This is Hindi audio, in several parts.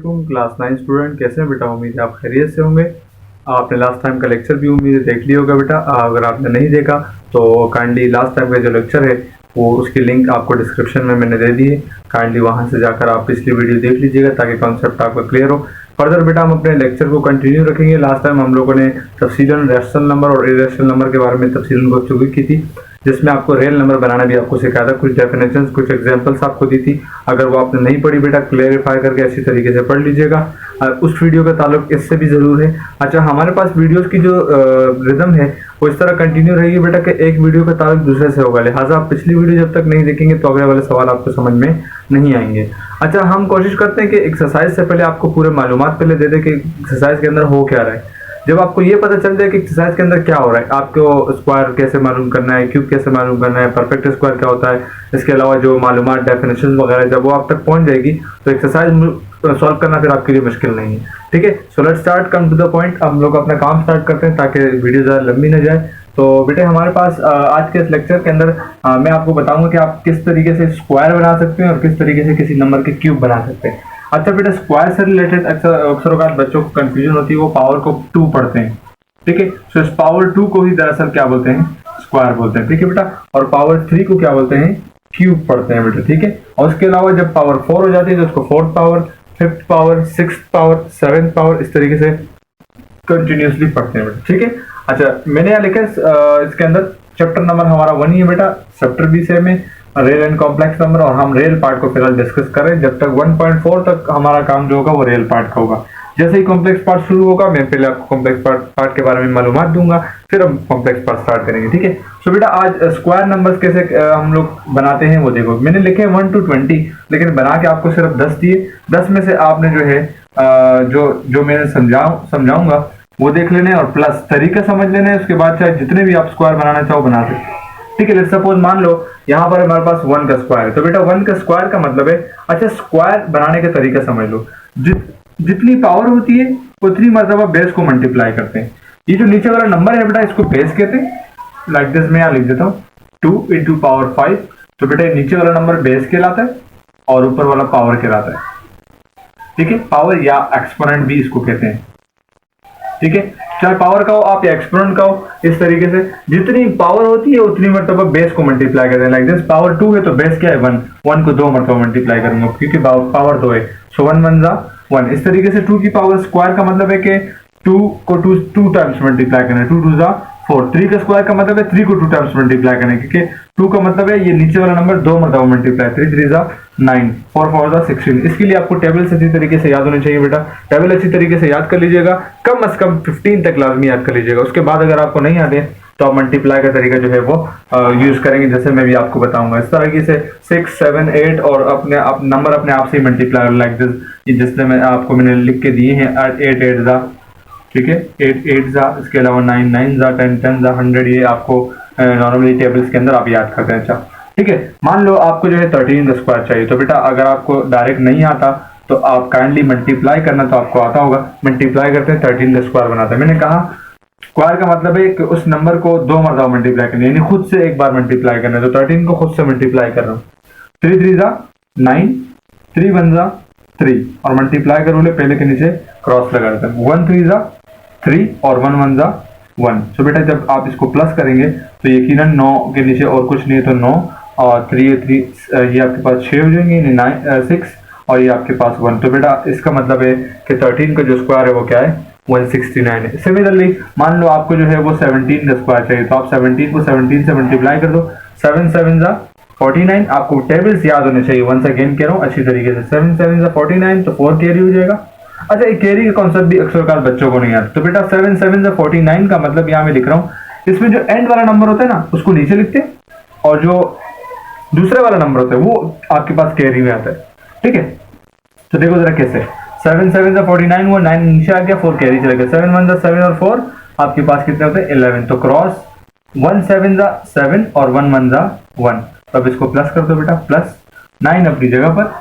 वालेकुम क्लास 9 स्टूडेंट, कैसे हैं बेटा? उम्मीद है आप खैरियत से होंगे। आपने लास्ट टाइम का लेक्चर भी उम्मीद है देख लिया होगा बेटा। अगर आपने नहीं देखा तो काइंडली लास्ट टाइम का जो लेक्चर है वो उसकी लिंक आपको डिस्क्रिप्शन में मैंने दे दी है। काइंडली वहां से जाकर आप पिछली वीडियो देख लीजिएगा ताकि कॉन्सेप्ट आपका क्लियर हो। फर्दर बेटा हम अपने लेक्चर को कंटिन्यू रखेंगे। लास्ट टाइम हम लोगों ने तफसीलन रैशनल नंबर और इरेशनल नंबर के बारे में तफसीलन गुफ्तगू की थी, जिसमें आपको रियल नंबर बनाना भी आपको सिखाया था, कुछ डेफिनेशंस कुछ एग्जांपल्स आपको दी थी। अगर वो आपने नहीं पढ़ी बेटा, क्लेरिफाई करके अच्छी तरीके से पढ़ लीजिएगा। उस वीडियो का ताल्लुक इससे भी ज़रूर है। अच्छा, हमारे पास वीडियोस की जो रिदम है वो इस तरह कंटिन्यू रहेगी बेटा कि एक वीडियो का ताल्लुक दूसरे से होगा, लिहाजा आप पिछली वीडियो जब तक नहीं देखेंगे तो अगले वाले सवाल आपको समझ में नहीं आएंगे। अच्छा, हम कोशिश करते हैं कि एक्सरसाइज से पहले आपको पूरे मालूमात पहले दे दें कि एक्सरसाइज के अंदर हो क्या रहा है। जब आपको ये पता चल जाए कि एक्सरसाइज के अंदर क्या हो रहा है, आपको स्क्वायर कैसे मालूम करना है, क्यूब कैसे मालूम करना है, परफेक्ट स्क्वायर क्या होता है, इसके अलावा जो मालूमात डेफिनेशन वगैरह जब वो आप तक पहुंच जाएगी तो एक्सरसाइज सॉल्व करना फिर आपके लिए मुश्किल नहीं है। ठीक है, so let's start, come to the point. हम लोग अपना काम स्टार्ट करते हैं ताकि वीडियो ज़्यादा लंबी ना जाए। तो बेटे हमारे पास आज के इस लेक्चर के अंदर मैं आपको बताऊंगा कि आप किस तरीके से स्क्वायर बना सकते हैं और किस तरीके से किसी नंबर के क्यूब बना सकते हैं। अच्छा बेटा, स्क्वायर से रिलेटेड अक्सर औकात बच्चों को कंफ्यूजन होती है, वो पावर को 2 पढ़ते हैं। ठीक है, सो इस पावर 2 को ही दरअसल क्या बोलते हैं, स्क्वायर बोलते हैं। ठीक है बेटा, और पावर 3 को क्या बोलते हैं, क्यूब पढ़ते हैं बेटा। ठीक है, और उसके अलावा जब पावर 4 हो जाती है तो उसको 4th power, 5th power, 6th power, 7th power, इस तरीके से कंटिन्यूसली पढ़ते हैं बेटा। ठीक है, अच्छा मैंने यहाँ लिखा है इसके अंदर चैप्टर नंबर हमारा 1 ही है बेटा, चैप्टर भी सेम है, रियल एंड कॉम्प्लेक्स नंबर, और हम रियल पार्ट को फिलहाल डिस्कस करें। जब तक 1.4 तक हमारा काम जो होगा वो रियल पार्ट का होगा। जैसे ही कॉम्प्लेक्स पार्ट शुरू होगा मैं पहले आपको कॉम्प्लेक्स पार्ट के बारे में मालूमात दूंगा, फिर हम कॉम्प्लेक्स पार्ट स्टार्ट करेंगे। ठीक है, सो बेटा आज स्क्वायर नंबर्स कैसे हम लोग बनाते हैं वो देखो। मैंने लिखे 1 to 20, लेकिन बना के आपको सिर्फ 10 दिए। 10 में से आपने जो है जो मैंने समझाऊंगा वो देख लेने और प्लस तरीका समझ लेना है। उसके बाद चाहे जितने भी आप स्क्वायर बनाना चाहो बना सकते। ठीक है, लेट्स सपोज मान लो यहाँ पर हमारे पास 1 का स्क्वायर है, तो बेटा 1 का स्क्वायर का मतलब है, अच्छा स्क्वायर बनाने का तरीका समझ लो। जितनी पावर होती है उतनी मरतबा बेस को मल्टीप्लाई करते हैं। ये जो नीचे वाला नंबर है बेटा इसको बेस कहते हैं। लाइक दिस मैं यहाँ लिख देता हूँ 2 into पावर 5। तो बेटा नीचे वाला नंबर बेस कहलाता है और ऊपर वाला पावर कहलाता है। ठीक है, पावर या एक्सपोनेंट भी इसको कहते हैं। ठीक है, चाहे पावर का हो आप या एक्सपोनेंट का हो, इस तरीके से जितनी पावर होती है उतनी मरतबा बेस को मल्टीप्लाई करते हैं। लाइक दिस पावर 2 है तो बेस क्या है 1 को 2 मरतबा मल्टीप्लाई करूंगा क्योंकि पावर 2 है, सो 1 1 जा 1। इस तरीके से 2 की पावर स्क्वायर का मतलब है कि 2 को 2 टाइम्स मल्टीप्लाई करना है, 2 2 जा 4। 3 का स्क्वायर का मतलब है 3 को 2 टाइम्स मल्टीप्लाई करना है, क्योंकि 2 का मतलब है ये नीचे वाला नंबर 2 मरतबा मल्टीप्लाई, 3 3 जा 9, 4 4 जा 16। इसके लिए आपको टेबल अच्छी तरीके से याद होनी चाहिए बेटा। टेबल अच्छी तरीके से याद कर लीजिएगा, कम से कम 15 तक लाजमी याद कर लीजिएगा। उसके बाद अगर आपको नहीं याद है तो आप मल्टीप्लाई का तरीका जो है वो यूज करेंगे, जैसे मैं भी आपको बताऊंगा। इस तरीके से 6 7 8 और नंबर अपने आप से मल्टीप्लाई लाइक दिस, जिसमें मैंने लिख के दिए हैं 8 8 जा। ठीक है, 8 8 जा, इसके अलावा 9 9 जा 10 10 जा 100। ये आपको नॉर्मली टेबल्स के अंदर आप याद करते हैं। अच्छा ठीक है, मान लो आपको जो है 13 का स्क्वायर चाहिए, तो बेटा अगर आपको डायरेक्ट नहीं आता तो आप काइंडली मल्टीप्लाई करना तो आपको आता होगा। मल्टीप्लाई करते हैं 13 का स्क्वायर बनाते हैं। मैंने कहा स्क्वायर का मतलब है कि उस नंबर को 2 मरतबा मल्टीप्लाई करना, यानी खुद से एक बार मल्टीप्लाई करना है। तो 13 को खुद से मल्टीप्लाई कर रहा हूँ। 3 3 जा 9, 3 1 जा 3, और मल्टीप्लाई करूँ पहले के नीचे क्रॉस लगा देते हैं। 1 3 जा 3 और 1 1 जा 1। तो बेटा जब आप इसको प्लस करेंगे तो यकीनन 9 के नीचे और कुछ नहीं है, तो 9 और 3 3 ये आपके पास 6 हो जाएंगे, 6 और ये आपके पास 1। तो बेटा इसका मतलब है कि 13 का जो स्क्वायर है वो क्या है 169 है। सिमिलरली मान लो आपको जो है वो 17 का स्क्वायर चाहिए, तो आप 17 को 17 से मल्टीप्लाई कर दो। 7 7 जा 49। आपको टेबल्स याद होने चाहिए, वंस अगेन कह रहा हूँ अच्छी तरीके से। 7 7 जा 49, तो 4 कैरी हो जाएगा। अच्छा, एक कैरी का कॉन्सेप्ट भी अक्सर बच्चों को नहीं आता। तो बेटा 7 7 जा 49 का मतलब यहाँ मैं लिख रहा हूँ, इसमें जो एंड वाला नंबर होता है ना उसको नीचे लिखते हैं, और जो दूसरे वाला नंबर होता है वो आपके पास कैरी में आता है। ठीक है, तो देखो जरा कैसे 7 7 जा 49 वो 9 नीचे आ गया, 4 कैरी चला गया। 7 1 जा 7 और 4 आपके पास कितने होते हैं 11। तो क्रॉस 1 7 जा 7 और 1 1 जा 1। तो अब इसको प्लस कर दो बेटा, प्लस 9 अपनी जगह पर,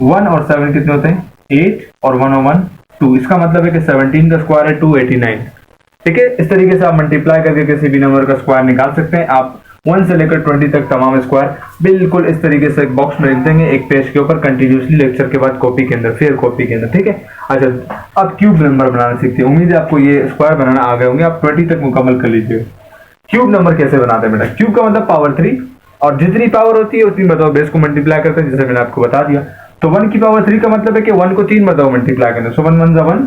1 और 7 कितने होते हैं 8 और 1 और 1 2। इसका मतलब है कि 17 का स्क्वायर है 289। ठीक है, इस तरीके से आप मल्टीप्लाई करके किसी भी नंबर का स्क्वायर निकाल सकते हैं। आप 1 से लेकर 20 तक तमाम स्क्वायर बिल्कुल इस तरीके से एक बॉक्स में लिख देंगे, एक पेज के ऊपर कंटिन्यूसली, लेक्चर के बाद कॉपी के अंदर, फिर कॉपी के अंदर, ठीक है। अच्छा, अब क्यूब नंबर बनाना सीखते हैं। उम्मीद है आपको ये स्क्वायर बनाना आ गए होंगे, आप 20 तक मुकम्मल कर लीजिए। क्यूब नंबर कैसे बनाते हैं बेटा? क्यूब का मतलब पावर 3, और जितनी पावर होती है उतनी मतलब बेस को मल्टीप्लाई करते हैं, जैसे मैंने आपको बता दिया। तो 1 की पावर 3 का मतलब है कि 1 को 3 मतलब मल्टीप्लाई करना, सो 1 1 जा 1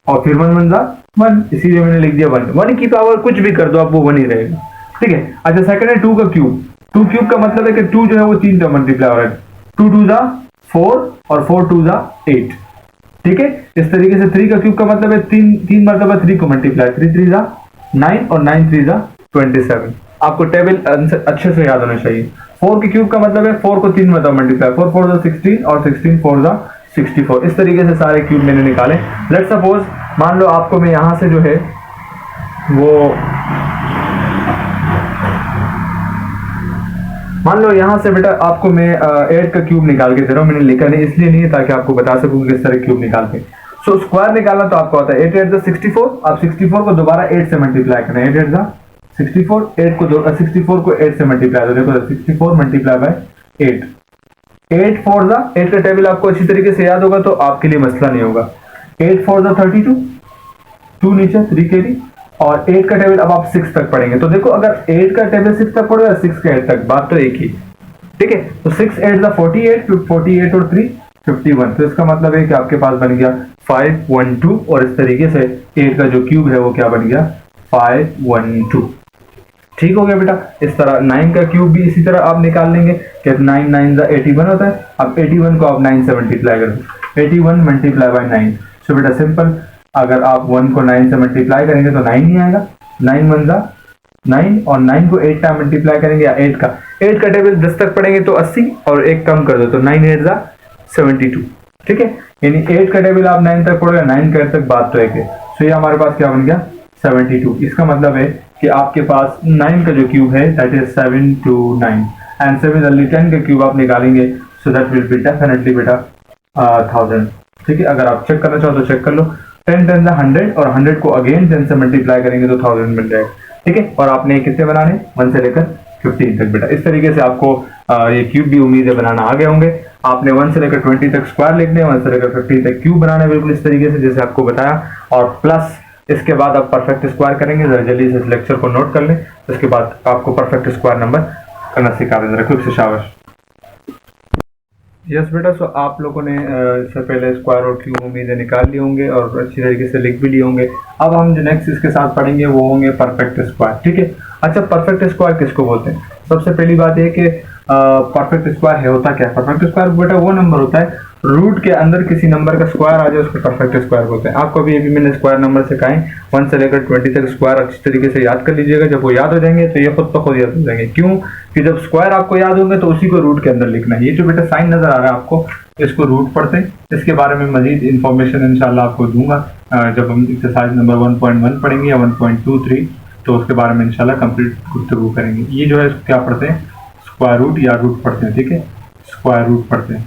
और फिर 1 1 जा 1, इसीलिए मैंने लिख दिया 1। 1 की पावर कुछ भी कर दो आप, वो 1 ही रहेगा, ठीक है। अच्छा, सेकंड है 2 का क्यूब। 2 क्यूब का मतलब है कि 2 जो है वो 3 से मल्टीप्लाई हो रहा है, 2 2 जा 4 और 4 2 जा 8, ठीक है। इस तरीके से 3 का क्यूब का मतलब है 3 मरतबा 3 को मल्टीप्लाई, 3 3 जा 9 और 9 3 जा 27। आपको टेबल अच्छे से याद होना चाहिए। 4 के क्यूब का मतलब है 4 को 3 मरतबा मल्टीप्लाई, 4 4 जा 16 और 16 4 जा 64। इस तरीके से सारे क्यूब मैंने निकाले। लेट्स सपोज मान लो आपको मैं यहां से जो है वो मान लो यहां से बेटा आपको मैं 8 का क्यूब निकाल के दे रहा हूं। मैंने लिखा नहीं इसलिए नहीं है ताकि आपको बता सकूं किस तरह क्यूब निकालते हैं। सो स्क्वायर निकालना तो आपको आता है 8 8 जा 64। आप 64 को दोबारा 8 से मल्टीप्लाई करना है, 8 8 जा 64, 64 को 8 से मल्टीप्लाई, तो देखो 64 मल्टीप्लाई बाय 8, 8 4 जा 8 का टेबल आपको अच्छी तरीके से याद होगा तो आपके लिए मसला नहीं होगा। 8 4 जा 32, 2 नीचे 3 के लिए, और 8 का टेबल अब आप 6 तक पढ़ेंगे। तो देखो अगर 8 का टेबल 6 तक पढ़ो या 6 का 8 तक, बात तो एक ही, ठीक है। तो 6 8 जा 48, 48 और 3 51। तो इसका मतलब है कि आपके पास बन गया 512, और इस तरीके से 8 का जो क्यूब है वो क्या बन गया 512। ठीक हो गया बेटा। इस तरह 9 का क्यूब भी इसी तरह आप निकाल लेंगे कि 9 9 जा 81 होता है। अब 81 को आप 9 से मल्टीप्लाई कर दो, 81 मल्टीप्लाई बाय 9। सो बेटा सिंपल, अगर आप 1 को 9 से मल्टीप्लाई करेंगे तो 9 ही आएगा, 9 1 जा 9, और 9 को 8 टाइम मल्टीप्लाई करेंगे, या 8 का टेबल 10 तक पढ़ेंगे तो 80, और 1 कम कर दो तो 9 8 जा 72, ठीक है। यानी 8 का टेबल आप 9 तक पढ़ो या 9 का 8 तक, बात तो एक है। सो ये हमारे पास क्या बन गया 72। इसका मतलब है कि आपके पास 9 का जो क्यूब है दैट इज 729, एंड सिमिलरली 10 का क्यूब आप निकालेंगे, so that will be definitely बेटा 1000, ठीक है। अगर आप चेक करना चाहो तो चेक कर लो। 10 10 जा 100, और 100 को अगेन 10 से मल्टीप्लाई करेंगे तो 1000 मिल जाएगा, ठीक है। और आपने कितने बनाने 1 से लेकर 15 तक बेटा। इस तरीके से आपको ये क्यूब भी उम्मीद है बनाना आ गए होंगे। आपने 1 से लेकर 20 तक स्क्वायर लिखने, 1 से लेकर 15 तक क्यूब बनाना है, बिल्कुल इस तरीके से जैसे आपको बताया। और प्लस इसके बाद आप परफेक्ट स्क्वायर करेंगे। जरा जल्दी से इस लेक्चर को नोट कर लें, इसके बाद आपको परफेक्ट स्क्वायर नंबर करना सिखा दें। जरा क्विक से शाबाश। यस बेटा, सो आप लोगों ने इससे पहले स्क्वायर और क्यूब उम्मीदें निकाल लिए होंगे और अच्छी तरीके से लिख भी लिए होंगे। अब हम जो नेक्स्ट इसके साथ पढ़ेंगे वो होंगे परफेक्ट स्क्वायर, ठीक है। अच्छा, परफेक्ट स्क्वायर किसको बोलते हैं? सबसे पहली बात है कि परफेक्ट स्क्वायर है होता क्या? परफेक्ट स्क्वायर बेटा वो नंबर होता है रूट के अंदर किसी नंबर का स्क्वायर आ जाए, उसको परफेक्ट स्क्वायर बोलते हैं। आपको अभी मैंने स्क्वायर नंबर सिखाए 1 से लेकर 20 तक स्क्वायर अच्छी तरीके से याद कर लीजिएगा। जब वो याद हो जाएंगे तो ये खुद ब खुद याद हो जाएंगे। क्यों कि जब स्क्वायर आपको याद होंगे तो उसी को रूट के अंदर लिखना है। ये जो बेटा साइन नजर आ रहा है आपको, इसको रूट पढ़ते हैं। इसके बारे में मजीद इंफॉर्मेशन इंशाल्लाह आपको दूंगा जब हम एक्सरसाइज नंबर 1.1 पढ़ेंगे या 1.23, तो उसके बारे में इंशाल्लाह कंप्लीट गुफ्तगू करेंगे। ये जो है क्या पढ़ते हैं, स्क्वायर रूट या रूट पढ़ते हैं, ठीक है। स्क्वायर रूट पढ़ते हैं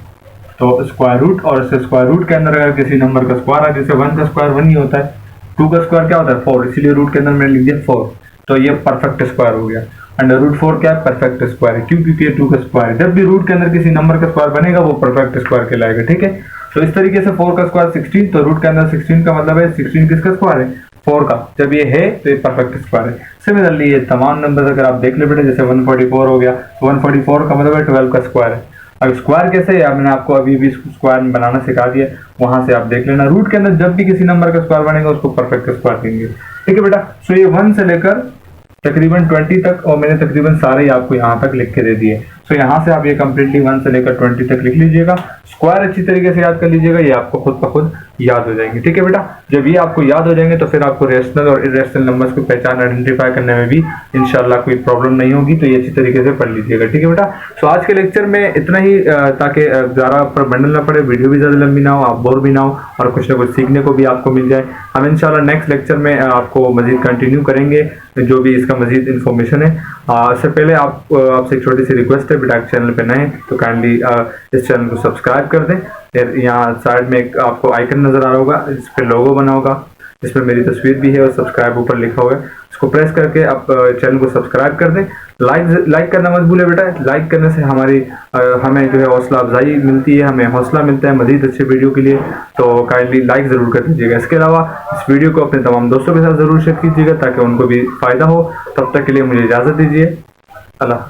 तो स्क्वायर रूट, और इससे स्क्वायर रूट के अंदर अगर किसी नंबर का स्क्वायर है, जैसे 1 का स्क्वायर 1 ही होता है, 2 का स्क्वायर क्या होता है 4, इसीलिए रूट के अंदर मैंने लिख दिया 4, तो ये परफेक्ट स्क्वायर हो गया। अंडर रूट 4 क्या है, परफेक्ट स्क्वायर है। क्यों? क्योंकि ये 2 का स्क्वायर है। जब भी रूट के अंदर किसी नंबर का स्क्वायर बनेगा वो परफेक्ट स्क्वायर कहलाएगा, ठीक है। तो इस तरीके से 4 का स्क्वायर 16, तो रूट के अंदर 16 का मतलब है 16 किसका स्क्वायर है, 4 का। जब ये है तो ये परफेक्ट स्क्वायर है। सिमिलरली ये तमाम नंबर अगर आप देख ले बेटे, जैसे 144 हो गया, तो 144 का मतलब है 12 का स्क्वायर है। अब स्क्वायर कैसे है, मैंने आपको अभी भी स्क्वायर बनाना सिखा दिया, वहां से आप देख लेना। रूट के अंदर जब भी किसी नंबर का स्क्वायर बनेगा उसको परफेक्ट स्क्वायर देंगे, ठीक है बेटा। सो ये 1 से लेकर तकरीबन 20 तक, और मैंने तकरीबन सारे आपको यहाँ तक लिख के दे दिए। सो यहाँ से आप ये कम्प्लीटली 1 से लेकर 20 तक लिख लीजिएगा। स्क्वायर अच्छी तरीके से याद कर लीजिएगा, ये आपको खुद ब खुद याद हो जाएंगे, ठीक है बेटा। जब ये आपको याद हो जाएंगे तो फिर आपको रेशनल और इरेशनल नंबर्स को पहचान आइडेंटिफाई करने में भी इंशाल्लाह कोई प्रॉब्लम नहीं होगी। तो ये अच्छी तरीके से पढ़ लीजिएगा, ठीक है बेटा। सो आज के लेक्चर में इतना ही, ताकि ज़्यादा पर बंडल ना पड़े, वीडियो भी ज़्यादा लंबी ना हो, आप बोर भी ना हो, और कुछ ना कुछ सीखने को भी आपको मिल जाए। हम इंशाल्लाह नेक्स्ट लेक्चर में आपको मजीद कंटिन्यू करेंगे जो भी इसका मजीद इन्फॉर्मेशन है। इससे पहले आपसे एक छोटी सी रिक्वेस्ट है बेटा, चैनल पे नए तो काइंडली इस चैनल को सब्सक्राइब कर दें। फिर यहाँ साइड में एक आपको आइकन नजर आ रहा होगा, इस पे लोगो बना होगा, इसमें मेरी तस्वीर भी है और सब्सक्राइब ऊपर लिखा हुआ है, इसको प्रेस करके आप चैनल को सब्सक्राइब कर दें। लाइक करना मत भूले बेटा, लाइक करने से हमें जो है हौसला अफजाई मिलती है, हमें हौसला मिलता है मजीद अच्छे वीडियो के लिए। तो काइंडली लाइक ज़रूर कर दीजिएगा। इसके अलावा इस वीडियो को अपने तमाम दोस्तों के साथ ज़रूर शेयर कीजिएगा ताकि उनको भी फ़ायदा हो। तब तक के लिए मुझे इजाज़त दीजिए। अल्लाह।